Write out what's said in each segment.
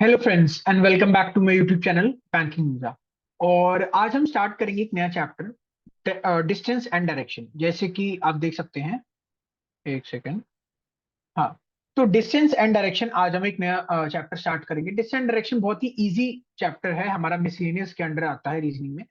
Hello friends and welcome back to my YouTube channel banking visa. और आज हम start करेंगे एक नया चैप्टर डिस्टेंस एंड डायरेक्शन। जैसे कि आप देख सकते हैं, एक सेकेंड। हाँ, तो डिस्टेंस एंड डायरेक्शन आज हम एक नया चैप्टर स्टार्ट करेंगे। डिस्टेंस एंड डायरेक्शन बहुत ही इजी चैप्टर है, हमारा मिसलेनियस के अंडर आता है रीजनिंग में।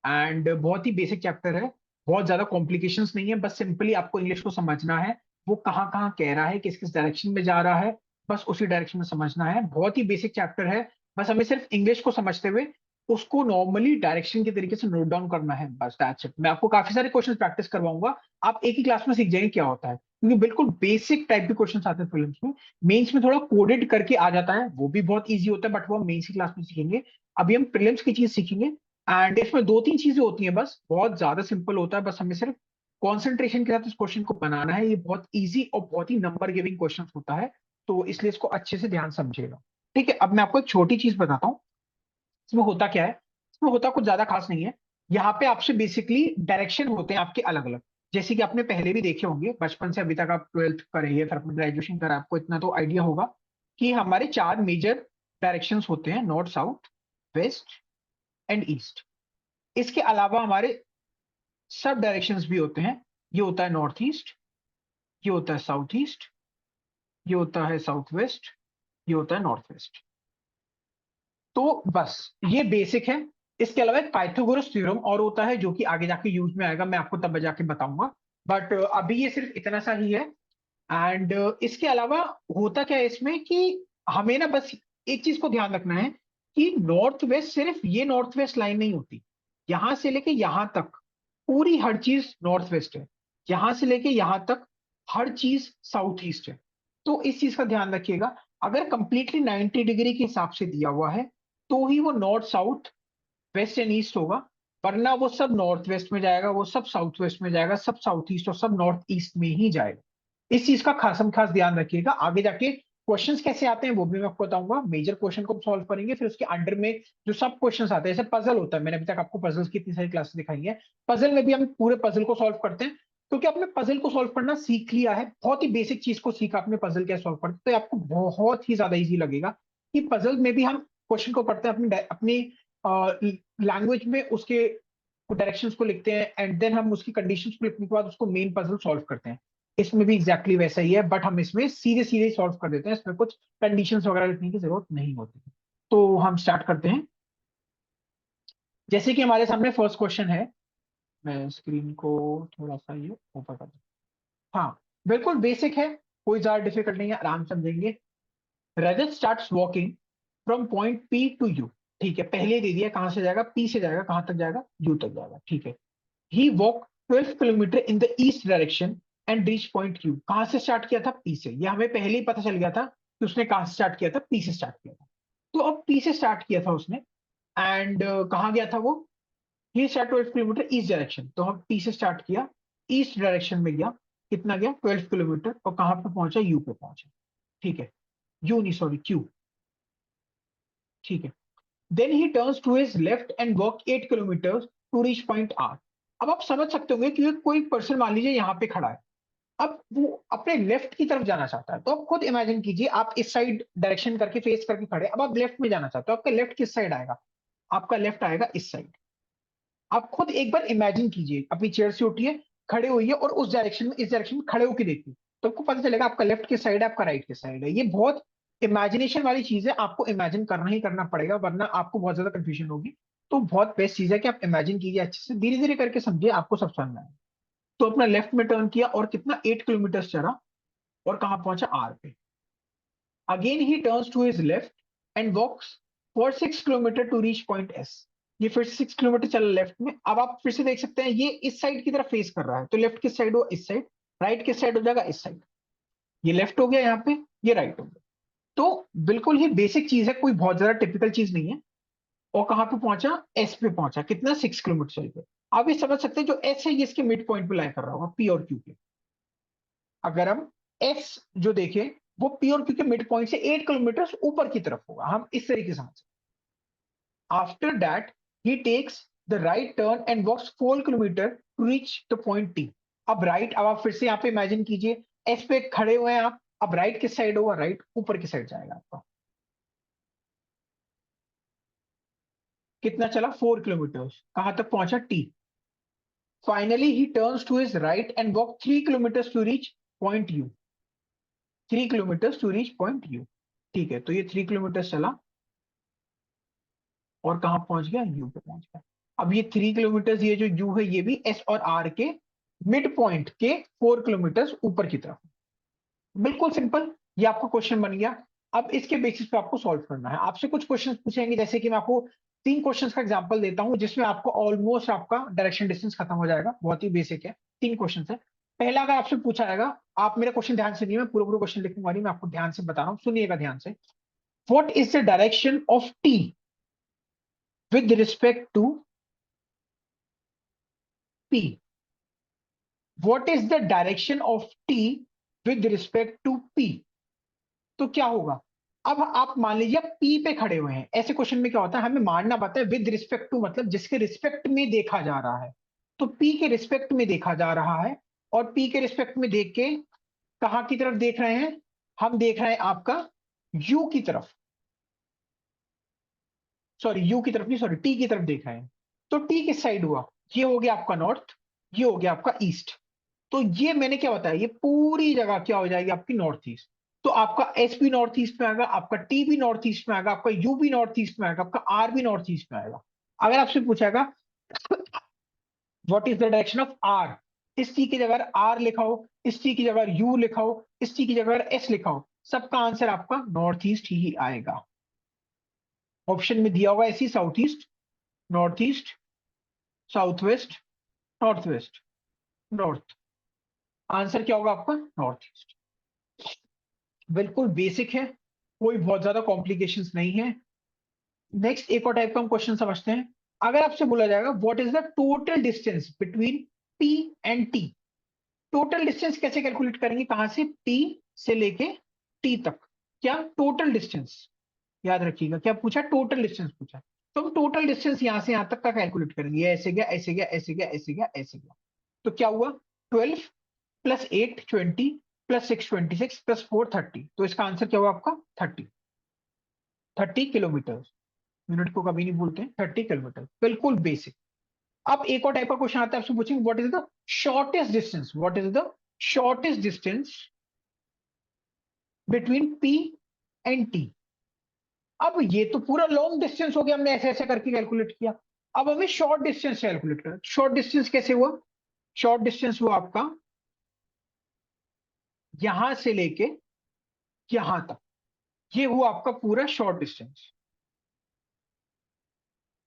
एंड बहुत ही बेसिक चैप्टर है, बहुत ज्यादा कॉम्प्लिकेशंस नहीं है, बस सिंपली आपको इंग्लिश को समझना है। वो कहाँ कहाँ कह रहा है, किस किस डायरेक्शन में जा रहा है, बस उसी डायरेक्शन में समझना है। बहुत ही बेसिक चैप्टर है, बस हमें सिर्फ इंग्लिश को समझते हुए उसको नॉर्मली डायरेक्शन के तरीके से नोट डाउन करना है, बस दैट्स इट। मैं आपको काफी सारे क्वेश्चन प्रैक्टिस करवाऊंगा, आप एक ही क्लास में सीख जाएंगे क्या होता है, क्योंकि बिल्कुल बेसिक टाइप के क्वेश्चन आते हैं फिल्म्स में। मेंस में थोड़ा कोडेड करके आ जाता है, वो भी बहुत इजी होता है, बट वो हम मेंस की क्लास में सीखेंगे। अभी हम प्रीलिम्स की चीज सीखेंगे। एंड इसमें दो तीन चीजें होती हैं, बस बहुत ज्यादा सिंपल होता है, बस हमें सिर्फ कॉन्सेंट्रेशन के साथ इस क्वेश्चन को बनाना है। ये बहुत ईजी और बहुत ही नंबर गिविंग क्वेश्चन होता है, तो इसलिए इसको अच्छे से ध्यान समझिएगा। ठीक है, अब मैं आपको एक छोटी चीज बताता हूँ। इसमें होता क्या है, इसमें होता कुछ ज्यादा खास नहीं है। यहाँ पे आपसे बेसिकली डायरेक्शन होते हैं आपके अलग अलग। जैसे कि आपने पहले भी देखे होंगे, बचपन से अभी तक आप ट्वेल्थ कर रही है, फिर अपने ग्रेजुएशन करा, आपको इतना तो आइडिया होगा कि हमारे चार मेजर डायरेक्शंस होते हैं: north, south, west and east. इसके अलावा हमारे सब डायरेक्शंस भी होते हैं। ये होता है नॉर्थ ईस्ट, ये होता है साउथ ईस्ट, ये होता है साउथ वेस्ट, ये होता है नॉर्थ वेस्ट। तो बस ये बेसिक है। इसके अलावा एक पाइथागोरस थ्योरम और होता है, जो कि आगे जाके यूज में आएगा, मैं आपको तब जाके बताऊंगा। बट अभी ये सिर्फ इतना सा ही है। एंड इसके अलावा होता क्या है इसमें कि हमें ना बस एक चीज को ध्यान रखना है कि नॉर्थ वेस्ट सिर्फ ये नॉर्थ वेस्ट लाइन नहीं होती। यहां से लेके यहां तक पूरी हर चीज नॉर्थ वेस्ट है, यहां से लेके यहां तक हर चीज साउथ ईस्ट है। तो इस चीज का ध्यान रखिएगा। अगर कंप्लीटली 90 डिग्री के हिसाब से दिया हुआ है तो ही वो north south west and east होगा, वरना वो सब नॉर्थ वेस्ट में जाएगा, वो सब साउथ वेस्ट में जाएगा, सब साउथ ईस्ट और सब नॉर्थ ईस्ट में ही जाएगा। इस चीज का खासम खास ध्यान रखिएगा। आगे जाके क्वेश्चंस कैसे आते हैं वो भी मैं आपको बताऊंगा। मेजर क्वेश्चन को सॉल्व करेंगे, फिर उसके अंडर में जो सब क्वेश्चंस आते हैं, जैसे पजल होता है, मैंने अभी तक आपको पजल्स की इतनी सारी क्लासेस दिखाई है। पजल में भी हम पूरे पजल को सॉल्व करते हैं, क्योंकि आपने पजल को सॉल्व करना सीख लिया है, बहुत ही बेसिक चीज को सीखा आपने, पजल कैसे सॉल्व करते, तो आपको बहुत ही ज्यादा इजी लगेगा कि पजल में भी हम क्वेश्चन को पढ़ते हैं अपनी अपनी लैंग्वेज में, उसके डायरेक्शंस को लिखते हैं, एंड देन हम उसकी कंडीशंस को लिखने के बाद उसको मेन पजल सॉल्व करते हैं। इसमें भी एग्जैक्टली वैसा ही है, बट हम इसमें सीधे सीधे सॉल्व कर देते हैं, इसमें कुछ कंडीशंस वगैरह लिखने की जरूरत नहीं होती। तो हम स्टार्ट करते हैं। जैसे कि हमारे सामने फर्स्ट क्वेश्चन है, मैं स्क्रीन को थोड़ा सा ये ऊपर कर दूं। हाँ, बिल्कुल बेसिक है, कोई ज्यादा डिफिकल्ट नहीं है, आराम से समझेंगे। Rajat starts walking from point P to U. ठीक है, पहले दे दिया कहां से जाएगा, पी से जाएगा, कहां तक जाएगा, यू तक जाएगा। ठीक है, he walk 12 kilometre in the east direction and reach point Q. कहां से स्टार्ट किया था, पी से। ये हमें पहले ही पता चल गया था कि उसने कहां से स्टार्ट किया था, पी से स्टार्ट किया था। तो अब पी से स्टार्ट किया था उसने, एंड कहाँ गया था वो, ही स्टार्ट 12 किलोमीटर ईस्ट डायरेक्शन। तो हम पी से स्टार्ट किया, ईस्ट डायरेक्शन में गया, कितना गया 12 किलोमीटर, और कहां पे पहुंचा, यू पे पहुंचा। ठीक है, यू नहीं सॉरी, क्यू। ठीक है, then he turns to his left and walk 8 kilometre to reach point R. अब आप समझ सकते होंगे कि कोई पर्सन मान लीजिए यहाँ पे खड़ा है, अब वो अपने लेफ्ट की तरफ जाना चाहता है, तो आप खुद इमेजिन कीजिए, आप इस साइड डायरेक्शन करके फेस करके खड़े, अब आप लेफ्ट में जाना चाहते हो, आपका लेफ्ट किस साइड आएगा, आपका लेफ्ट आएगा इस साइड। आप खुद एक बार इमेजिन कीजिए, अपनी चेयर से उठिए, खड़े होइए और उस डायरेक्शन में, इस डायरेक्शन में खड़े होकर देखिए, तो आपको पता चलेगा आपका लेफ्ट किस साइड है, आपका राइट किस साइड है। ये बहुत इमेजिनेशन वाली चीज है, आपको इमेजिन करना ही करना पड़ेगा, वरना आपको बहुत ज्यादा कंफ्यूजन होगी। तो बहुत बेस्ट चीज है कि आप इमेजिन कीजिए, अच्छे से धीरे धीरे करके समझिए, आपको सब समझ में आएगा। तो अपना लेफ्ट में टर्न किया और कितना 8 किलोमीटर चला, और कहां पहुंचा, आर पे। Again he turns to his left and walks for 6 kilometre to reach point S. ये फिर 6 किलोमीटर चला लेफ्ट में। अब आप फिर से देख सकते हैं, ये इस साइड की तरफ फेस कर रहा है, तो लेफ्ट किस साइड हो, इस साइड। राइट किस साइड हो जाएगा, इस साइड। ये लेफ्ट हो गया यहाँ पे, ये राइट हो गया। तो बिल्कुल ही बेसिक चीज है, कोई बहुत ज्यादा टिपिकल चीज नहीं है। और कहां पे पहुंचा, एस पे पहुंचा, कितना 6 किलोमीटर चल के। आप ये समझ सकते हैं, जो एस है ये इसके मिड पॉइंट पे लाई कर रहा होगा, पी और क्यू के। अगर हम एस जो देखें, वो पी और क्यू के मिड पॉइंट से 8 किलोमीटर ऊपर की तरफ होगा, हम इस तरीके से समझ। After that he takes the right turn and walks 4 kilometre to reach the point T. अब राइट, अब आप फिर से यहाँ पे इमेजिन कीजिए, एस पे खड़े हुए हैं आप, अब राइट किस साइड होगा, राइट ऊपर की साइड जाएगा आपका। कितना चला 4 किलोमीटर, कहां तक पहुंचा T. Finally he turns to his right and walk 3 kilometre to reach point U. 3 kilometre to reach point U. ठीक है, तो ये 3 किलोमीटर चला और कहां पहुंच गया, यू पे पहुंच गया। अब ये 3 किलोमीटर, ये जो यू है ये भी एस और आर के मिड पॉइंट के 4 किलोमीटर ऊपर की तरफ। बिल्कुल सिंपल, ये आपका क्वेश्चन बन गया। अब इसके बेसिस पे आपको सॉल्व करना है। आपसे कुछ क्वेश्चन पूछेंगे, जैसे कि मैं आपको 3 क्वेश्चंस का एग्जांपल देता हूं जिसमें आपको ऑलमोस्ट आपका डायरेक्शन डिस्टेंस खत्म हो जाएगा। बहुत ही बेसिक है, 3 क्वेश्चन है। पहला अगर आपसे पूछा जाएगा, आप मेरा क्वेश्चन ध्यान से नहीं, मैं पूरा पूरा क्वेश्चन लिखूंगा नहीं, मैं आपको ध्यान से बता रहा हूँ, सुनिएगा ध्यान से। What is the direction of T with respect to P. What is the direction of T with respect to P. तो क्या होगा, अब आप मान लीजिए पी पे खड़े हुए हैं। ऐसे क्वेश्चन में क्या होता है, हमें मानना पड़ता है विद रिस्पेक्ट टू, मतलब जिसके रिस्पेक्ट में देखा जा रहा है। तो पी के रिस्पेक्ट में देखा जा रहा है, और पी के रिस्पेक्ट में देख के कहां की तरफ देख रहे हैं, हम देख रहे हैं आपका यू की तरफ। सॉरी, यू की तरफ नहीं, सॉरी, टी की तरफ देख रहे हैं। तो टी किस साइड हुआ, ये हो गया आपका नॉर्थ, ये हो गया आपका ईस्ट। तो ये मैंने क्या बताया, ये पूरी जगह क्या हो जाएगी आपकी नॉर्थ ईस्ट। तो आपका एस भी नॉर्थ ईस्ट में आएगा, आपका टी भी नॉर्थ ईस्ट में आएगा, आपका यू भी नॉर्थ ईस्ट में आएगा, आपका आर भी नॉर्थ ईस्ट में आएगा। अगर आपसे पूछेगा what is the direction of R, इस टी की जगह आर लिखा हो, इस टी की जगह यू लिखा हो, इस टी की जगह एस लिखा हो, सबका आंसर आपका नॉर्थ ईस्ट ही आएगा। ऑप्शन में दिया होगा ऐसी, south east, north east, south west, north west, north. Answer क्या होगा आपका, नॉर्थ ईस्ट। बिल्कुल बेसिक है, कोई बहुत ज्यादा कॉम्प्लिकेशंस नहीं है। नेक्स्ट एक और टाइप का हम क्वेश्चन समझते हैं। अगर आपसे बोला जाएगा what is the total distance between P and T. Total distance कैसे कैलकुलेट करेंगे, कहां से, टी से लेके टी तक। क्या टोटल डिस्टेंस, याद रखिएगा क्या पूछा, टोटल डिस्टेंस पूछा। तो हम टोटल डिस्टेंस यहां से यहां तक का कैलकुलेट करेंगे, ये ऐसे गया, ऐसे गया, ऐसे गया, ऐसे गया, ऐसे गया। तो क्या हुआ, 12 प्लस 8 20 प्लस 6 26 प्लस 4 30। तो इसका आंसर क्या हुआ आपका, 30 किलोमीटर। यूनिट को कभी नहीं भूलते हैं, 30 किलोमीटर, बिल्कुल बेसिक। अब एक और टाइप का क्वेश्चन आता है, आपसे पूछेंगे what is the shortest distance, what is the shortest distance between P and T. अब ये तो पूरा लॉन्ग डिस्टेंस हो गया, हमने ऐसे ऐसे करके कैलकुलेट किया। अब हमें शॉर्ट डिस्टेंस कैलकुलेट करना। शॉर्ट डिस्टेंस कैसे हुआ, शॉर्ट डिस्टेंस हुआ आपका यहां से लेके यहां तक, ये हुआ आपका पूरा शॉर्ट डिस्टेंस।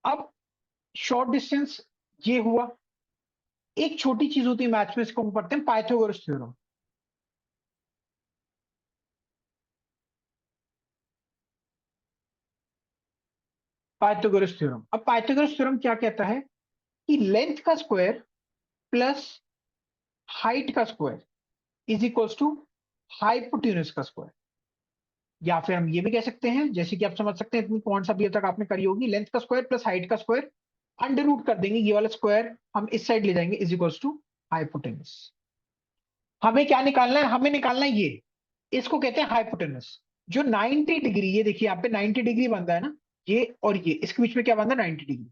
अब शॉर्ट डिस्टेंस ये हुआ। एक छोटी चीज होती है मैथ्स में, इसको हम पढ़ते हैं पाइथागोरस थ्योरम। पाइथागोरस थ्योरम, अब पाइथागोरस थ्योरम क्या कहता है कि लेंथ का स्क्वायर प्लस हाइट का square is equals to hypotenuse का स्क्वायर। या फिर हम ये भी कह सकते हैं, जैसे कि आप समझ सकते हैं, इतनी कौन सा भी अब तक आपने करी होगी, लेंथ का स्क्वायर प्लस हाइट का स्क्वायर, अंडर रूट कर देंगे, ये वाला स्क्वायर हम इस साइड ले जाएंगे, इज इक्वल्स टू हाइपोटेन्यूज। हमें क्या निकालना है, हमें निकालना है ये, इसको कहते हैं हाइपोटेन्यूज। जो 90 डिग्री, ये देखिए यहाँ पे 90 डिग्री बनता है ना, ये और ये, इसके बीच में क्या बनता है, 90 डिग्री।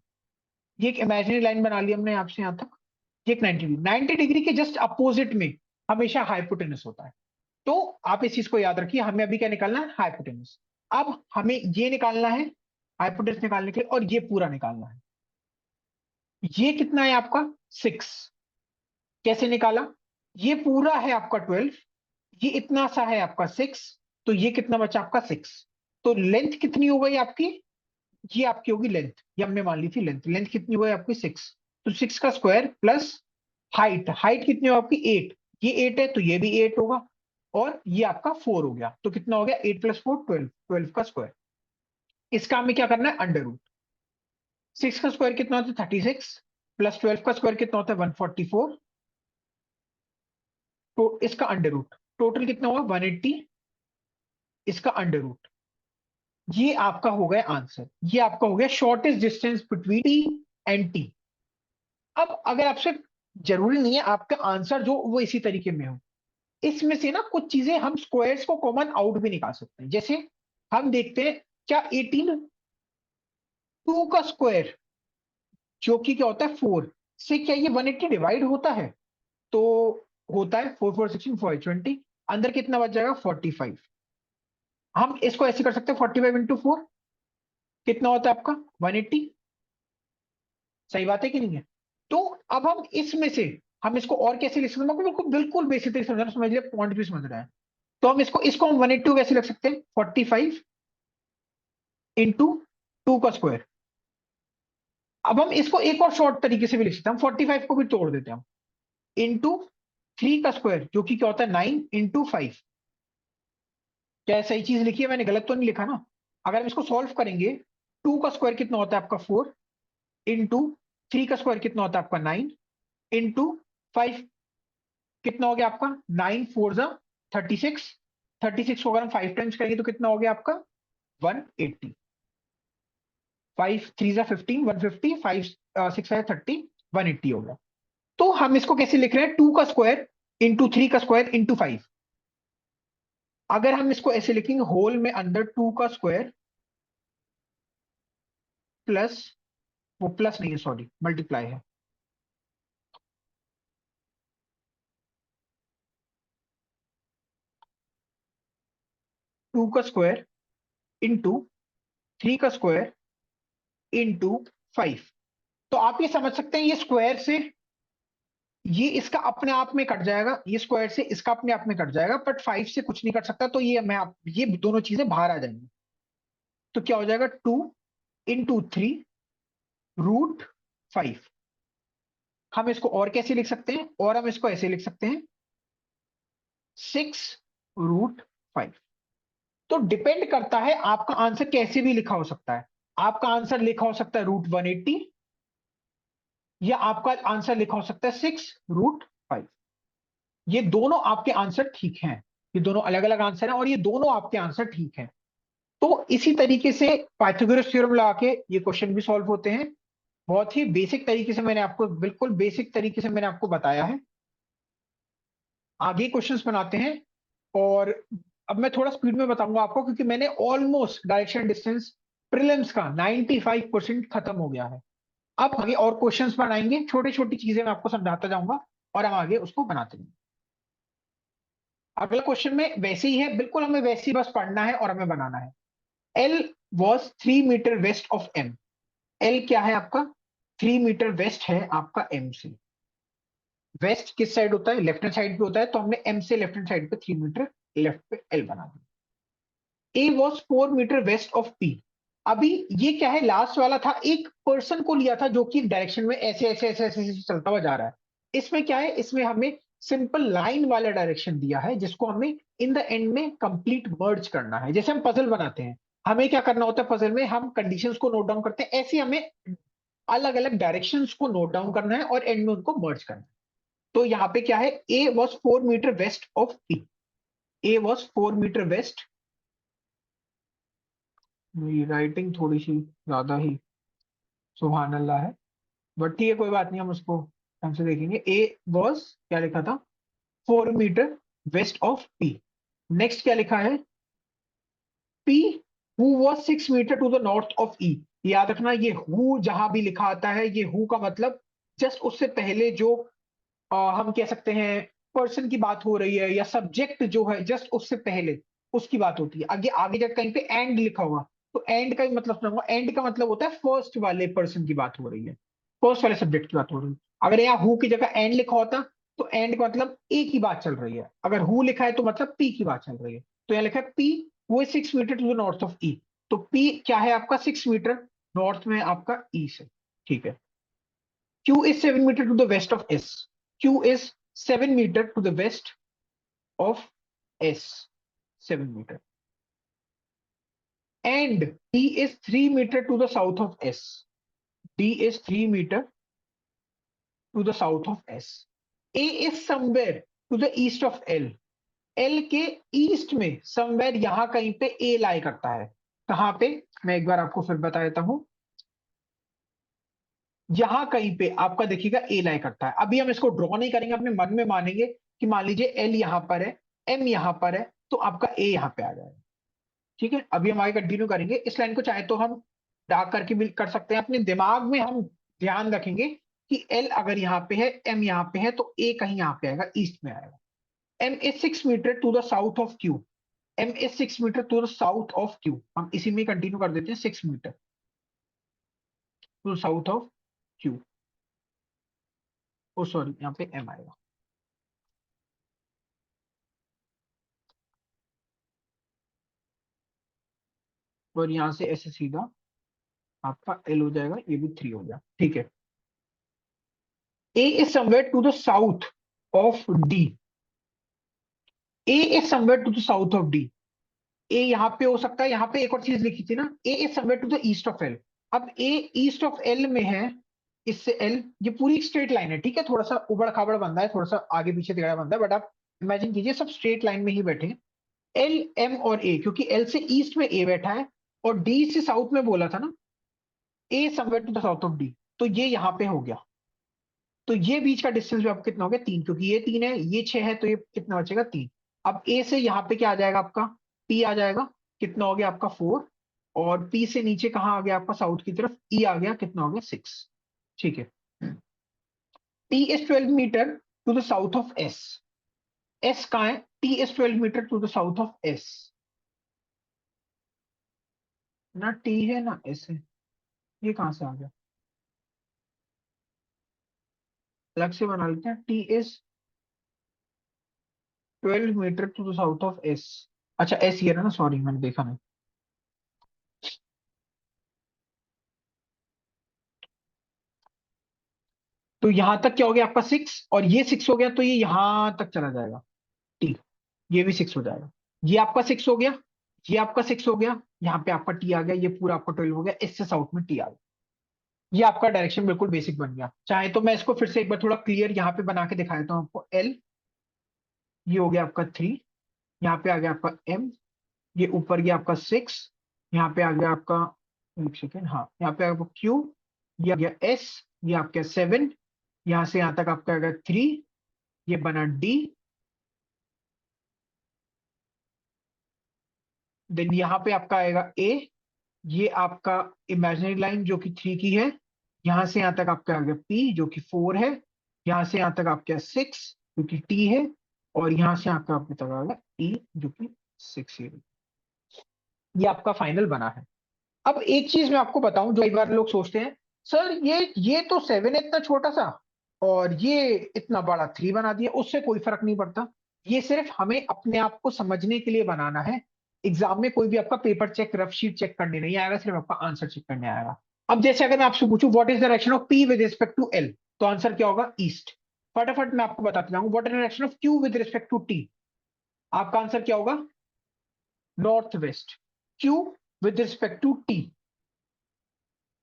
ये एक इमेजिनरी लाइन बना ली हमने यहाँ से यहाँ तक। ये एक 90 डिग्री, 90 डिग्री के जस्ट अपोजिट में हमेशा हाइपोटेन्यूज होता है। तो आप इस चीज को याद रखिए, हमें अभी क्या निकालना है, हाइपोटेन्यूज। अब हमें ये निकालना है हाइपोटेन्यूज निकालने के लिए, और ये पूरा निकालना है। ये कितना है आपका 6। कैसे निकाला, ये पूरा है आपका 12, ये इतना सा है आपका 6, तो ये कितना बचा आपका 6। तो लेंथ कितनी हो गई आपकी, ये आपकी होगी लेंथ, ये हमने मान ली थी लेंथ। लेंथ कितनी हो गई आपकी 6। तो 6 का स्क्वायर प्लस हाइट, हाइट कितनी हो आपकी 8, ये 8 है तो ये भी 8 होगा, और ये आपका 4 हो गया। तो कितना हो गया 8 प्लस 4 12, 12 का स्क्वायर। इसका हमें क्या करना है, अंडर रूट। 6 का स्क्वायर कितना होता है 36, प्लस 12 का स्क्वायर कितना होता है 144। तो इसका अंडर रूट, टोटल कितना हुआ 180, इसका अंडर रूट। ये आपका हो गया आंसर, ये आपका हो गया shortest distance between T and T. अब अगर आपसे, जरूरी नहीं है आपका आंसर जो वो इसी तरीके में हो, इसमें से ना कुछ चीजें हम स्क्वायर्स को कॉमन आउट भी निकाल सकते हैं। जैसे हम देखते हैं क्या 18 2 का स्क्वायर जो कि क्या होता है 4 से, क्या ये 180 डिवाइड होता है? तो होता है 4 4 16 420, अंदर कितना बच जाएगा 45। हम इसको ऐसे कर सकते हैं 45 इंटू 4 कितना होता है आपका 180। सही बात है कि नहीं है? तो अब हम इसमें से हम इसको और कैसे लिख सकते हैं? बिल्कुल बिल्कुल बेसिक तरीके से समझना, समझ लिया, पॉइंट भी समझ रहा है। तो हम इसको हम 180 कैसे लिख सकते हैं? 45 इंटू 2 का स्क्वायर। अब हम इसको एक और शॉर्ट तरीके से भी लिख सकते हैं, हम 45 को भी तोड़ देते हैं हम, इंटू 3 का स्क्वायर जो कि क्या होता है 9 इंटू 5। क्या सही चीज लिखी है मैंने? गलत तो नहीं लिखा ना? अगर हम इसको सॉल्व करेंगे, 2 का स्क्वायर कितना होता है आपका 4 इंटू 3 का स्क्वायर कितना होता है आपका 9 इंटू 5 कितना हो गया आपका 9 4 जा 36। 36 को अगर हम 5 टाइम्स करेंगे तो कितना हो गया आपका 180। 5 3 जा 15 150 5 6 है 30 180 हो गया। तो हम इसको कैसे लिख रहे हैं? 2 का स्क्वायर इंटू 3 का स्क्वायर इंटू 5। अगर हम इसको ऐसे लिखेंगे होल में अंदर 2 का स्क्वायर प्लस, वो प्लस नहीं है सॉरी मल्टीप्लाई है, 2 का स्क्वायर इंटू 3 का स्क्वायर इंटू 5। तो आप ये समझ सकते हैं ये स्क्वायर से ये इसका अपने आप में कट जाएगा, ये स्क्वायर से इसका अपने आप में कट जाएगा, बट 5 से कुछ नहीं कट सकता, तो ये मैं आप ये दोनों चीजें बाहर आ जाएंगी। तो क्या हो जाएगा 2 इंटू 3 रूट 5। हम इसको और कैसे लिख सकते हैं? और हम इसको ऐसे लिख सकते हैं 6 रूट 5। तो डिपेंड करता है आपका आंसर कैसे भी लिखा हो सकता है। आपका आंसर लिखा हो सकता है रूट 180 या आपका आंसर लिखा हो सकता है 6 रूट 5। ये दोनों आपके आंसर ठीक हैं, ये दोनों अलग अलग आंसर हैं और ये दोनों आपके आंसर ठीक हैं। तो इसी तरीके से पाइथागोरस थ्योरम लगा के ये क्वेश्चन भी सॉल्व होते हैं। बहुत ही बेसिक तरीके से मैंने आपको, बिल्कुल बेसिक तरीके से मैंने आपको बताया है। आगे क्वेश्चंस बनाते हैं। और अब मैं थोड़ा स्पीड में बताऊंगा आपको क्योंकि मैंने ऑलमोस्ट डायरेक्शन डिस्टेंस प्रीलिम्स का 95% खत्म हो गया है। अब आगे और क्वेश्चंस बनाएंगे, छोटी छोटी चीजें मैं आपको समझाता जाऊंगा और हम आगे उसको बनाते हैं। अगला क्वेश्चन में वैसे ही है, बिल्कुल हमें वैसे ही बस पढ़ना है और हमें बनाना है। L was 3 metre west of M. L क्या है आपका? 3 मीटर वेस्ट है आपका एम से। वेस्ट किस साइड होता है? लेफ्ट हैंड साइड पे होता है, तो हमने एम से लेफ्ट हैंड साइड पे 3 मीटर लेफ्ट पे एल बना दिया। A was 4 metre west of P. अभी ये क्या है? लास्ट वाला था, एक पर्सन को लिया था जो कि डायरेक्शन में ऐसे ऐसे ऐसे ऐसे ऐसे चलता हुआ जा रहा है। इसमें क्या है? इसमें हमें सिंपल लाइन वाला डायरेक्शन दिया है जिसको हमें इन द एंड में कंप्लीट मर्ज करना है। जैसे हम पजल बनाते हैं, हमें क्या करना होता है? पजल में हम कंडीशंस को नोट डाउन करते हैं, ऐसे हमें अलग अलग डायरेक्शंस को नोट डाउन करना है और एंड में उनको मर्ज करना है। तो यहाँ पे क्या है? A was 4 metre west of P. A was 4 metre west. मेरी राइटिंग थोड़ी सी ज्यादा ही सुभान अल्लाह है, बट ठीक है कोई बात नहीं, हम उसको ढंग से देखेंगे। ए वॉज क्या लिखा था? 4 metre west of P. Next क्या लिखा है? P who was 6 metre to the north of E. याद रखना, ये हु जहां भी लिखा आता है, ये हु का मतलब जस्ट उससे पहले जो हम कह सकते हैं पर्सन की बात हो रही है या सब्जेक्ट जो है जस्ट उससे पहले उसकी बात होती है। आगे आगे जब कहीं पे एंड लिखा होगा तो एंड का ही मतलब सुनाऊंगा। एंड का मतलब होता है फर्स्ट वाले पर्सन की बात हो रही है, फर्स्ट वाले सब्जेक्ट की बात हो रही है। अगर यहाँ हु की जगह एंड लिखा होता तो एंड का मतलब ए की बात चल रही है, अगर हु लिखा है तो मतलब पी की बात चल रही है। तो यहाँ लिखा है पी वो 6 metre to the north of E. तो पी क्या है आपका? 6 मीटर नॉर्थ में आपका ई से। ठीक है। Q is 7 meter to the west of S. Q is 7 meter to the west of S. 7 meter. And D is 3 meter to the south of S. D is 3 meter to the south of S. A is somewhere to the east of L. L के east में somewhere यहां कहीं पे A लाई करता है। कहां पे? मैं एक बार आपको फिर बता देता हूं। यहां कहीं पे आपका देखिएगा ए लाई करता है। अभी हम इसको ड्रॉ नहीं करेंगे, अपने मन में मानेंगे कि मान लीजिए एल यहां पर है, एम यहां पर है, तो आपका ए यहां पे आ जाएगा। ठीक है, अभी हम आगे कंटिन्यू करेंगे। इस लाइन को चाहे तो हम डार्क करके भी कर सकते हैं। अपने दिमाग में हम ध्यान रखेंगे कि एल अगर यहाँ पे है, एम यहाँ पे है, तो ए कहीं यहाँ पे आएगा, ईस्ट में आएगा। M is 6 metre to the south of Q. M is 6 metre to the south of Q. हम इसी में कंटिन्यू कर देते हैं, 6 metre to south of Q. Oh sorry, यहाँ पे एम आएगा। और यहाँ से ऐसे सीधा आपका एल हो जाएगा, ये भी 3 हो गया, ठीक है। A is somewhere to the south of D. A is somewhere to the south of D. A यहाँ पे हो सकता है, यहाँ पे एक और चीज लिखी थी ना, A is somewhere to the east of L. अब ए ईस्ट ऑफ एल में है, इससे एल, ये पूरी स्ट्रेट लाइन है, ठीक है। थोड़ा सा उबड़ खाबड़ बंदा है, थोड़ा सा आगे पीछे दिखाया बंदा है, बट आप इमेजिन कीजिए सब स्ट्रेट लाइन में ही बैठे हैं। एल, एम और ए, क्योंकि एल से ईस्ट में ए बैठा है और डी से साउथ में बोला था ना, A somewhere to the south of D, तो ये यहाँ पे हो गया। तो ये बीच का डिस्टेंस भी आपका कितना हो गया, 3, क्योंकि ये 3 है, ये 6 है, तो ये कितना बचेगा, 3। अब ए से यहाँ पे क्या आ जाएगा आपका, पी आ जाएगा, कितना हो गया आपका 4। और पी से नीचे कहाँ आ गया आपका, साउथ की तरफ, ई आ गया, कितना हो गया 6, ठीक है। T is 12 metre to the south of S. S कहाँ है, T is 12 metre to the south of S. ना टी है ना एस है, ये कहां से आ गया, अलग से बना लेते हैं। T is 12 metre to the south of S. अच्छा एस ये रहा ना, सॉरी मैंने देखा नहीं। तो यहां तक क्या हो गया आपका 6, और ये 6 हो गया, तो ये यहां तक चला जाएगा, टी। ये भी 6 हो जाएगा, ये आपका 6 हो गया, ये आपका 6 हो गया, यहाँ पे आपका टी आ गया, ये पूरा आपका 12 हो गया, इससे साउथ में टी आ गया। ये आपका डायरेक्शन बिल्कुल बेसिक बन गया। चाहे तो मैं इसको फिर से एक बार थोड़ा क्लियर यहाँ पे बना के दिखा देता हूँ आपको। एल, ये हो गया आपका 3, यहाँ पे आ गया आपका एम, ये ऊपर गया आपका 6, यहाँ पे आ गया आपका, एक सेकेंड, हाँ यहाँ पे आ गया क्यू, ये आ गया एस, ये आपका 7, यहाँ से यहाँ तक आपका आ गया 3, ये बना डी। देन यहाँ पे आपका आएगा ए, ये आपका इमेजिनरी लाइन जो कि 3 की है, यहां से यहां तक आपका आ गया पी जो कि 4 है, यहां से यहां तक आपका 6 जो कि टी है, और यहां से आपका आपके तक आ गया ई जो कि 6 है। ये आपका फाइनल बना है। अब एक चीज मैं आपको बताऊं, जो कई बार लोग सोचते हैं, सर ये तो 7 है इतना छोटा सा, और ये इतना बड़ा 3 बना दिया, उससे कोई फर्क नहीं पड़ता। ये सिर्फ हमें अपने आप को समझने के लिए बनाना है। एग्जाम में कोई भी आपका paper check, rough sheet check करने नहीं आएगा, सिर्फ आपका आंसर चेक करने आएगा। अब जैसे अगर मैं आपसे पूछूं what is the direction of P with respect to L, तो आंसर क्या होगा, ईस्ट। फटाफट मैं आपको बताता जाऊं, what is the direction of Q with respect to T, आपका आंसर क्या होगा, north west. Q with respect to T,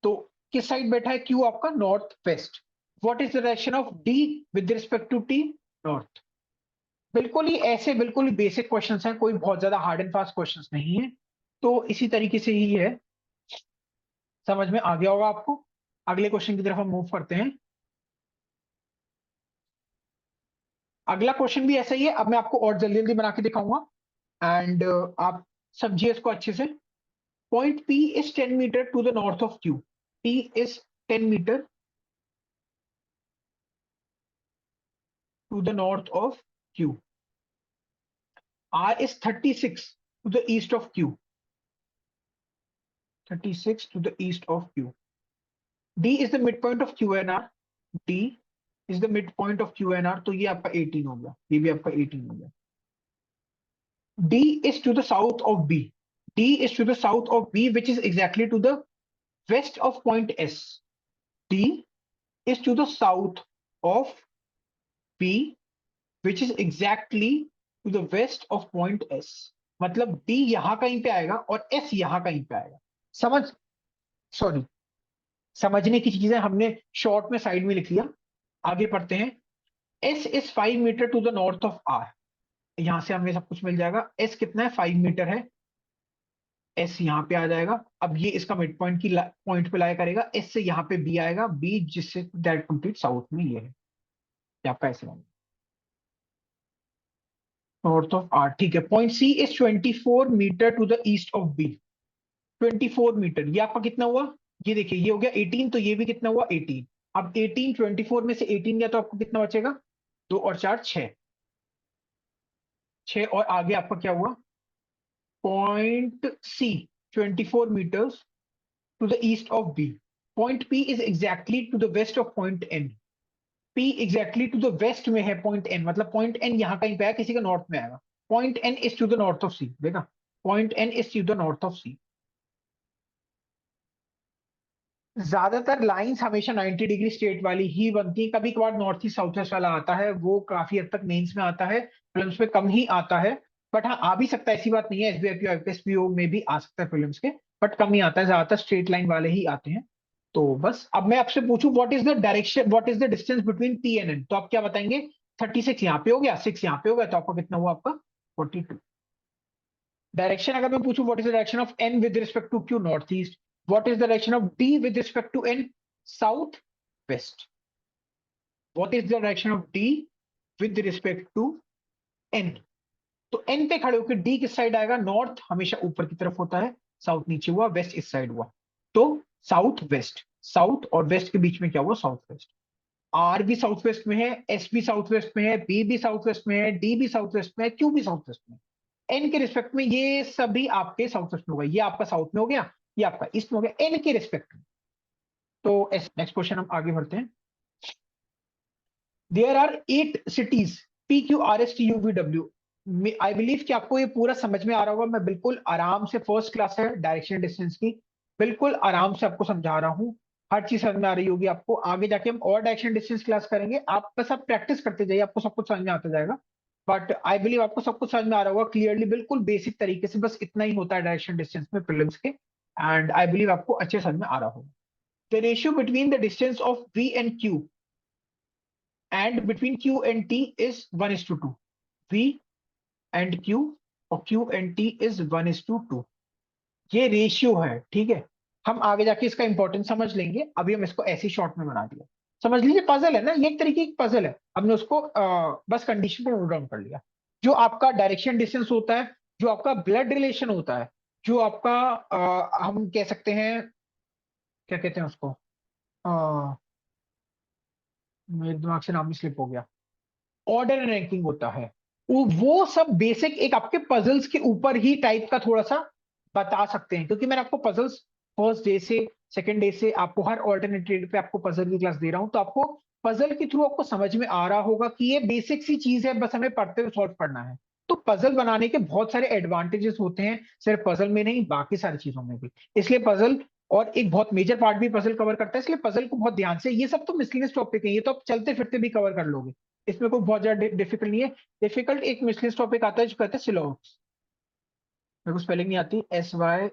तो किस साइड बैठा है क्यू आपका, north west. What is the direction of D with respect to T, north. बिल्कुल ही ऐसे, बिल्कुल ही बेसिक क्वेश्चंस हैं, कोई बहुत ज्यादा हार्ड एंड फास्ट क्वेश्चंस नहीं है। तो इसी तरीके से ही है, समझ में आ गया होगा आपको। अगले क्वेश्चन की तरफ हम मूव करते हैं। अगला क्वेश्चन भी ऐसा ही है, अब मैं आपको और जल्दी जल्दी बना के दिखाऊंगा, एंड आप समझिए इसको अच्छे से। Point P is 10 metre to the north of Q. P is 10 metre to the north of Q. R is 36 to the east of Q. 36 to the east of Q. D is the midpoint of QNR. D is the midpoint of QNR. तो ये आपका 18 हो गया, ये भी आपका 18 हो गया। D is to the south of B. D is to the south of B, which is exactly to the west of point S. D is to the south of B, which is exactly to the west of point S. मतलब D यहां कहीं पे आएगा और S यहां कहीं पे आएगा। समझ, सॉरी, समझने की चीजें हमने शॉर्ट में साइड में लिख लिया। आगे पढ़ते हैं। S is 5 metre to the north of R. यहां से हमें सब कुछ मिल जाएगा। एस कितना है, 5 मीटर है। एस यहाँ पे आ जाएगा। अब ये इसका मिड पॉइंट की पॉइंट पे लाया करेगा। एस से यहाँ पे बी आएगा, बी जिससे डायरेक्ट कंप्लीट साउथ में ये है, ये आपका ऐसे नॉर्थ ऑफ आर, ठीक है। Point C is 24 metre to the east of B. 24 metre, ये आपका कितना हुआ? ये देखिए ये हो गया 18, तो ये भी कितना हुआ? 18। अब 18 24 में से 18 गया तो आपको कितना बचेगा? 2 और 4 6। 6 और आगे आपका क्या हुआ? Point C 24 metres to the east of B. Point P is exactly to the west of point N. P exactly to the west में है पॉइंट एन, मतलब पॉइंट एन यहाँ कहीं पे है, किसी का नॉर्थ में आएगा। Point N is to the north of C, देखा? Point N is to the north of C. ज्यादातर लाइंस हमेशा 90 डिग्री स्ट्रेट वाली ही बनती है, कभी कभार नॉर्थ ईस्ट साउथ वेस्ट वाला आता है, वो काफी हद तक मेंस में आता है, फिल्म्स में कम ही आता है। बट हाँ, आ भी सकता है, ऐसी बात नहीं है, एसबीआईपी आईपीएसपीओ में भी आ सकता है फिल्म्स के, बट कम ही आता है, ज्यादातर स्ट्रेट लाइन वाले ही आते हैं। तो बस अब मैं आपसे पूछूं what is the direction, what is the distance between P and N, तो आप क्या बताएंगे? 36 यहाँ पे हो गया, 6 यहाँ पे हो गया, तो आपका कितना हुआ? आपका 42। डायरेक्शन अगर मैं पूछूं what is the direction of N with respect to Q, north east. What is the direction of D with respect to N, south west. What is the direction of D with respect to N? तो N पे खड़े होकर D किस side आएगा? North हमेशा ऊपर की तरफ होता है, साउथ नीचे हुआ, वेस्ट इस साइड हुआ, तो साउथ वेस्ट। साउथ और वेस्ट के बीच में क्या हुआ? South west. आर भी साउथ वेस्ट में है, एस भी साउथ वेस्ट में है, बी भी साउथ वेस्ट में है, डी भी साउथ वेस्ट में है, क्यू भी साउथ वेस्ट में है। एन के रिस्पेक्ट में ये सभी आपके साउथ वेस्ट में हो गए, ये आपका साउथ में हो गया, ये आपका ईस्ट में हो गया, एन के रिस्पेक्ट में। तो नेक्स्ट क्वेश्चन हम आगे बढ़ते हैं। There are 8 cities, P Q R S T U V W. I believe कि आपको ये पूरा समझ में आ रहा होगा, मैं बिल्कुल आराम से, फर्स्ट क्लास है डायरेक्शन डिस्टेंस की, बिल्कुल आराम से आपको समझा रहा हूँ, हर चीज समझ में आ रही होगी आपको। आगे जाके हम और डायरेक्शन डिस्टेंस क्लास करेंगे, आप बस आप प्रैक्टिस करते जाइए, आपको सब कुछ समझ में आता जाएगा। बट आई बिलीव आपको सब कुछ समझ में आ रहा होगा क्लियरली, बिल्कुल बेसिक तरीके से, बस इतना ही होता है डायरेक्शन डिस्टेंस में प्रीलिम्स के, एंड आई बिलीव आपको अच्छे समझ में आ रहा होगा। The ratio between the distance of V and Q and between Q and T is 1:2. V and Q और Q and T is 1:2। ये रेशियो है, ठीक है। हम आगे जाके इसका इंपॉर्टेंस समझ लेंगे, अभी हम इसको ऐसे शॉर्ट में बना दिया। समझ लीजिए पजल है ना, ये एक तरीके की पजल है, हमने उसको बस कंडीशन पर नोट डाउन कर लिया। जो आपका डायरेक्शन डिस्टेंस होता है, जो आपका ब्लड रिलेशन होता है, जो आपका हम कह सकते हैं, क्या कहते हैं उसको, अ, मेरे दिमाग से नाम ही स्लिप हो गया, ऑर्डर एंड रैंकिंग होता है, वो सब बेसिक एक आपके पजल्स के ऊपर ही टाइप का थोड़ा सा बता सकते हैं, क्योंकि मैंने आपको पजल्स फर्स्ट डे से सेकंड डे से आपको हर ऑल्टरनेटिव पे आपको पजल की क्लास दे रहा हूं, तो आपको पजल के थ्रू आपको समझ में आ रहा होगा कि ये बेसिक सी चीज है, बस हमें पढ़ते हुए सॉल्व करना है। तो पजल बनाने के बहुत सारे एडवांटेजेस होते हैं, सिर्फ पजल में नहीं, बाकी सारी चीजों में भी। इसलिए पजल, और एक बहुत मेजर पार्ट भी पजल कवर करता है, इसलिए पजल को बहुत ध्यान से, ये सब तो मिसलिनियस टॉपिक है, ये तो आप चलते फिरते भी कवर कर लोगे, इसमें कोई बहुत ज्यादा डिफिकल्ट नहीं है। डिफिकल्ट एक मिसलिनियस टॉपिक आता है जो कहते हैं सिलॉग्स, मेरे को स्पेलिंग नहीं आती, SY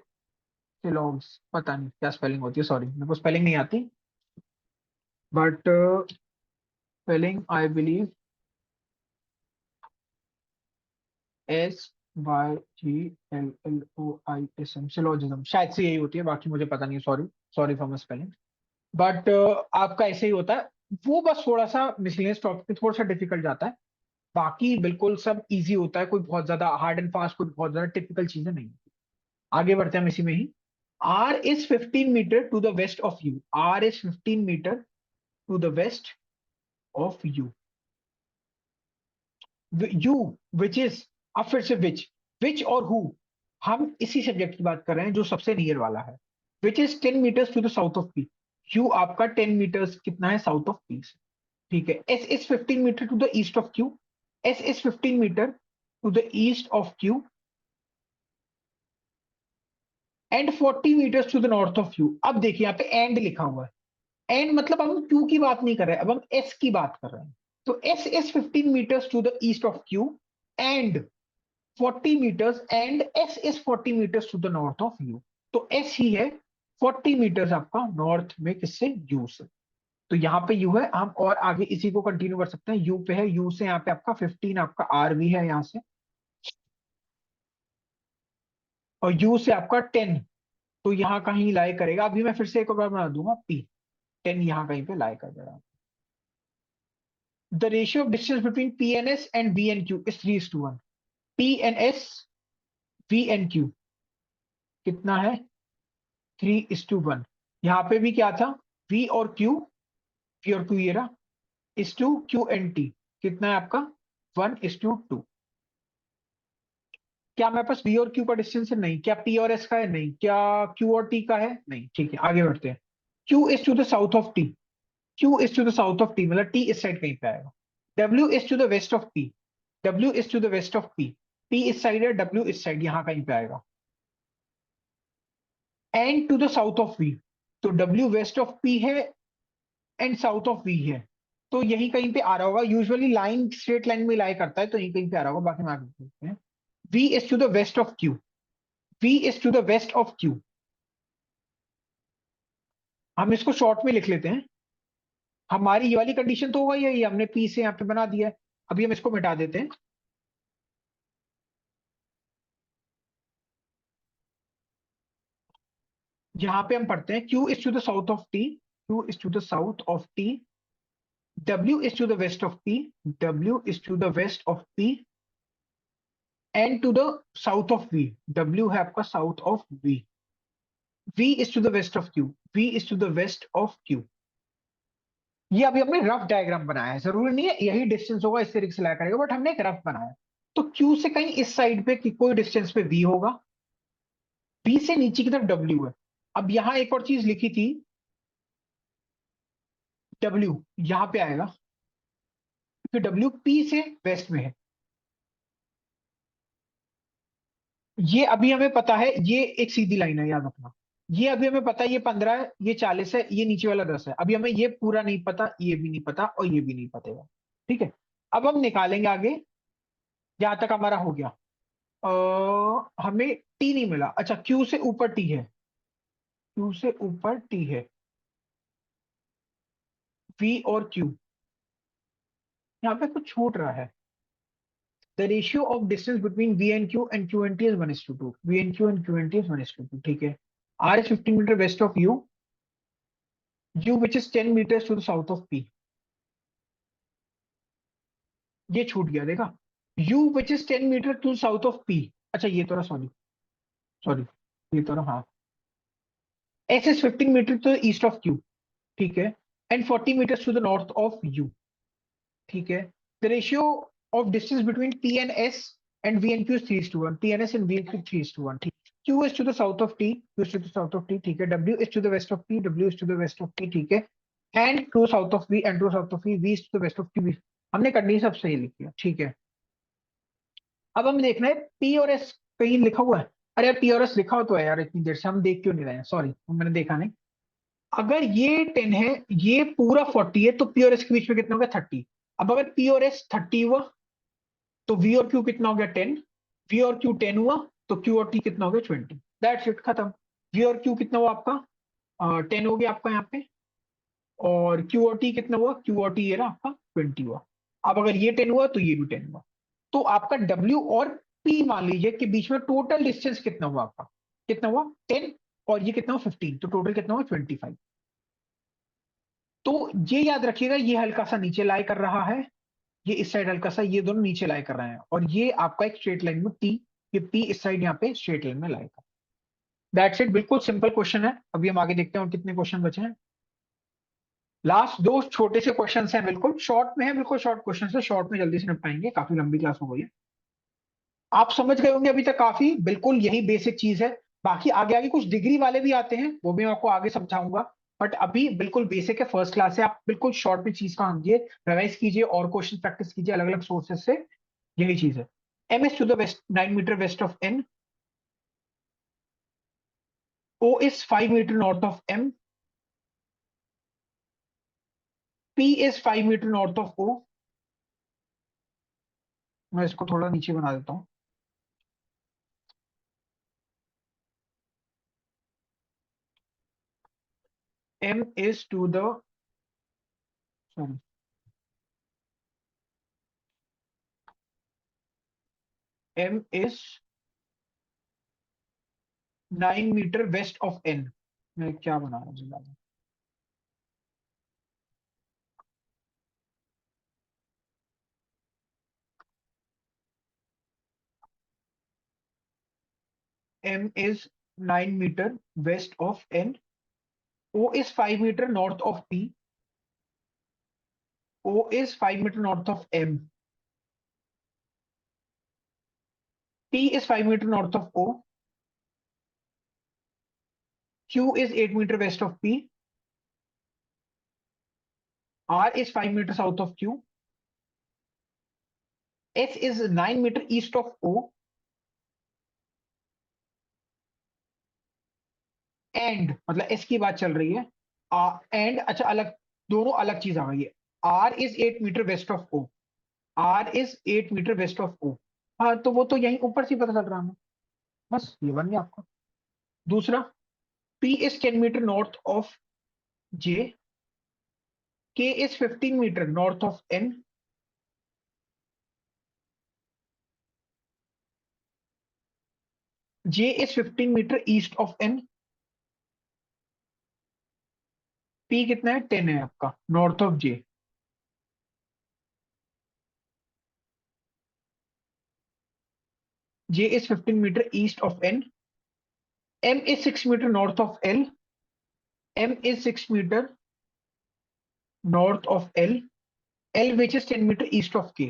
सिलॉग्स, पता नहीं क्या स्पेलिंग होती है, सॉरी मेरे को स्पेलिंग नहीं आती, but spelling I believe SYGLLOISM, syllogism शायद से यही होती है, बाकी मुझे पता नहीं, sorry, sorry for my spelling. But आपका ऐसे ही होता है, वो बस थोड़ा सा मिसलिनियस टॉपिक थोड़ा सा डिफिकल्ट जाता है, बाकी बिल्कुल सब इजी होता है, कोई बहुत ज्यादा हार्ड एंड फास्ट, कोई बहुत ज्यादा टिपिकल चीजें नहीं। आगे बढ़ते हैं हम इसी में ही। R is 15 metre to the west of U, R is 15 metre to the west of U, U which is, अब फिर से विच और हु, हम इसी सब्जेक्ट की बात कर रहे हैं जो सबसे नियर वाला है। Which is 10 metres to the south of P, U आपका 10 मीटर्स कितना है साउथ ऑफ पी से, ठीक है। S is 15 metre to the east of Q, S is 15 metre to the east of Q and 40 metres to the north of U. अब देखिए यहाँ पे एंड लिखा हुआ है, एंड मतलब हम क्यू की बात नहीं कर रहे हैं, अब हम एस की बात कर रहे हैं। तो S is 15 metres to the east of Q and 40 metres, and S is 40 metres to the north of U. तो एस ही है 40 मीटर्स आपका नॉर्थ में, किससे? यू से। तो यहाँ पे यू है, हम और आगे इसी को कंटिन्यू कर सकते हैं, यू पे है, यू से यहाँ पे आपका 15, आपका आर भी है यहाँ से, और यू से आपका 10, तो यहाँ कहीं लाई करेगा, अभी मैं फिर से एक बार बना दूंगा, पी 10 यहाँ कहीं पे लाई कर दे रहा। The ratio of distance between P and S and V and Q is 3:1। P and S V and Q कितना है? 3:1। यहाँ पे भी क्या था, V और Q ये रहा, इस टू QNT कितना है आपका, 1:2। क्या हमारे पास V और Q का डिस्टेंस है, नहीं। क्या P और S का है, नहीं। क्या Q और T का है, नहीं। ठीक है, आगे बढ़ते हैं। Q is to the south of T, Q is to the south of T मतलब T इस साइड कहीं पे आएगा। W is to the west of P, W is to the west of P, P इस side है, W इस side यहां कहीं पे आएगा। And to the south of V, तो W वेस्ट ऑफ P है एंड साउथ ऑफ V है, तो यही कहीं पे आ रहा होगा। यूजुअली लाइन स्ट्रेट लाइन में लाई करता है, तो यही कहीं पे आ रहा होगा। बाकी हम आगे देखते हैं। V is to the west of Q, V is to the west of Q। हम इसको शॉर्ट में लिख लेते हैं। हमारी ये वाली कंडीशन तो होगा, यही हमने P से यहाँ पे बना दिया है। अभी हम इसको मिटा देते हैं। यहाँ पे हम पढ़ते हैं Q is to the south of T, Q is to the south of T, W is to the west of P, W is to the west of P, and to the south of V, W है आपका south of V, V is to the west of Q, V is to the west of Q। ये अभी हमने rough diagram बनाया है, जरूरी नहीं है यही डिस्टेंस होगा इस तरीके से लाया करेगा, बट हमने एक रफ बनाया। तो Q से कहीं इस साइड पे कोई डिस्टेंस पे V होगा, V से नीचे की तरफ W है। अब यहां एक और चीज लिखी थी, W यहां पे आएगा क्योंकि W P से वेस्ट में है। ये अभी हमें पता है, ये एक सीधी लाइन है, याद रखना। ये अभी हमें पता है, ये 15 है, ये 40 है, ये नीचे वाला 10 है। अभी हमें ये पूरा नहीं पता, ये भी नहीं पता और ये भी नहीं पतेगा। ठीक है, अब हम निकालेंगे आगे। यहां तक हमारा हो गया। हमें टी नहीं मिला। अच्छा, क्यू से ऊपर टी है, क्यू से ऊपर टी है, वी और क्यू। यहाँ पे कुछ छूट रहा है। The ratio of distance between V and Q and T is 1:2, V and Q and Q and T is 1:2। ठीक है, R is 15 metre west of U, U which is 10 metre to the south of P. ये छूट गया, देखा। U which is 10 metre to south of P. अच्छा ये तो रहा, सॉरी सॉरी, ये तो रहा, हाँ। S is 15 metre to east of Q, ठीक है, and 40 metre to the north of U. ठीक है, the ratio of distance between P and S and V and Q is 3:1, P and S and V and Q 3:1। ठीक, Q is to the south of T, Q is to the south of T, ठीक है। W is to the west of P, W is to the west of T, ठीक है, and to south of V and to south of V is to the west of Q. हमने condition सब सही लिखी है, ठीक है। अब हम देखना है पी और एस कहीं लिखा हुआ है। अरे यार, पी और एस लिखा हो तो है यार, इतनी देर से हम देख क्यों नहीं रहे हैं, सॉरी मैंने देखा नहीं। अगर ये 10 है, ये पूरा 40 है, तो पी और एस के बीच में कितना हो गया, 30। अब अगर पी और एस 30 हुआ तो वी और क्यू कितना हो गया, 10। वी और क्यू 10 हुआ तो क्यू और टी कितना हो गया, 20। दैट्स इट, खत्म। वी और क्यू कितना हुआ आपका, 10 हो गया आपका यहाँ पे, और क्यू और टी कितना हुआ, क्यू और टी ये रहा आपका 20 हुआ। अब अगर ये 10 हुआ तो ये भी 10 हुआ। तो आपका डब्ल्यू और पी मान लीजिए कि बीच में टोटल डिस्टेंस कितना हुआ आपका, कितना हुआ 10, और ये कितना हुआ 15, तो टोटल कितना हुआ 25। तो ये याद रखिएगा, ये हल्का सा नीचे लाई कर रहा है, ये इस साइड हल्का सा, ये दोनों नीचे लाई कर रहे हैं, और ये आपका एक स्ट्रेट लाइन में टी, ये पी इस साइड यहाँ पे स्ट्रेट लाइन में लाई कर। दैट्स इट, बिल्कुल सिंपल क्वेश्चन है। अभी हम आगे देखते हैं और कितने क्वेश्चन बचे हैं। लास्ट दो छोटे से क्वेश्चन हैं, बिल्कुल शॉर्ट में है, बिल्कुल शॉर्ट क्वेश्चन है, शॉर्ट में जल्दी से निपटाएंगे, काफी लंबी क्लास हो गई है। आप समझ गए होंगे अभी तक काफी, बिल्कुल यही बेसिक चीज है। बाकी आगे आगे कुछ डिग्री वाले भी आते हैं, वो भी मैं आपको आगे समझाऊंगा। बट अभी बिल्कुल बेसिक है, फर्स्ट क्लास है, आप बिल्कुल शॉर्ट में चीज का समझिए, रिवाइज कीजिए और क्वेश्चन प्रैक्टिस कीजिए अलग अलग सोर्सेज से। यही चीज है। M is to the west 9 metre west of N, O is 5 metre north of M, P is 5 metre north of O. मैं इसको थोड़ा नीचे बना देता हूँ। M is to the, sorry, M is 9 metre west of N. मैं क्या बना रहा हूँ, M is 9 meter west of N. O is 5 meter north of P. O is 5 meter north of M. P is 5 meter north of O. Q is 8 meter west of P. R is 5 meter south of Q. S is 9 meter east of O. And मतलब S की बात चल रही है। And अच्छा अलग, दोनों अलग चीज आ गई है। R is 8 metre west of O. R is 8 metre west of O. हाँ तो वो तो यहीं ऊपर से ही पता चल रहा है। बस ये बन गया आपका। दूसरा, P is 10 metre north of J. K is 15 metre north of N. J is 15 metre east of N. P कितना है? 10 है आपका north of J. J is 15 metre east of N. M is 6 metre north of L. M is 6 metre north of L. L which is 10 meter east of K.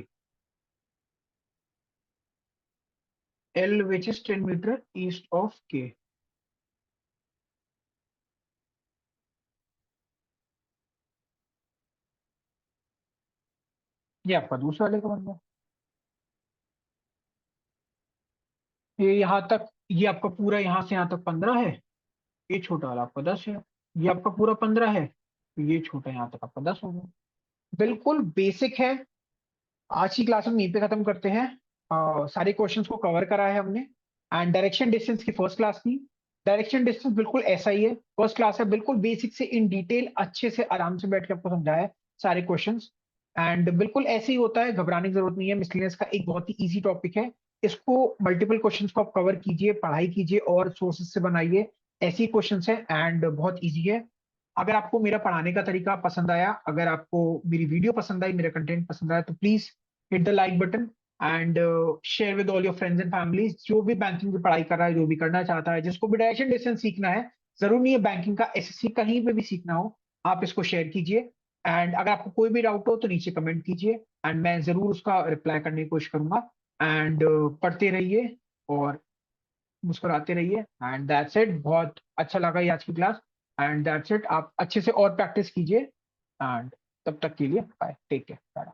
L which is 10 meter east of K. ये आपका दूसरा वाले का बन गया। ये यहाँ तक, ये आपका पूरा यहाँ से यहाँ तक 15 है। ये छोटा वाला आपका 10 है। ये आपका पूरा 15 है, तो ये छोटा यहाँ तक आपका 10 हो गया। बिल्कुल बेसिक है। आज की क्लास हम यहीं पे खत्म करते हैं। सारे क्वेश्चंस को कवर करा है हमने। एंड डायरेक्शन डिस्टेंस की फर्स्ट क्लास की। डायरेक्शन डिस्टेंस बिल्कुल ऐसा ही है, फर्स्ट क्लास है, बिल्कुल बेसिक से इन डिटेल अच्छे से आराम से बैठ के आपको समझाया है सारे क्वेश्चंस। एंड बिल्कुल ऐसे ही होता है, घबराने की जरूरत नहीं है। मिसलेनियस का एक बहुत ही इजी टॉपिक है। इसको मल्टीपल क्वेश्चंस को आप कवर कीजिए, पढ़ाई कीजिए और सोर्सेज से बनाइए। ऐसे ही क्वेश्चंस है एंड बहुत इजी है। अगर आपको मेरा पढ़ाने का तरीका पसंद आया, अगर आपको मेरी वीडियो पसंद आई, मेरा कंटेंट पसंद आया, तो please hit the like button and share with all your friends and families. जो भी बैंकिंग की पढ़ाई कर रहा है, जो भी करना चाहता है, जिसको भी डायरेक्शन डिस्टेंस सीखना है, जरूर नहीं है बैंकिंग का, एसएससी कहीं पे भी सीखना हो, आप इसको शेयर कीजिए। एंड अगर आपको कोई भी डाउट हो तो नीचे कमेंट कीजिए एंड मैं जरूर उसका रिप्लाई करने की कोशिश करूंगा। एंड पढ़ते रहिए और मुस्कुराते रहिए। And that's it. बहुत अच्छा लगा ये आज की क्लास। And that's it. आप अच्छे से और प्रैक्टिस कीजिए। एंड तब तक के लिए बाय, टेक केयर।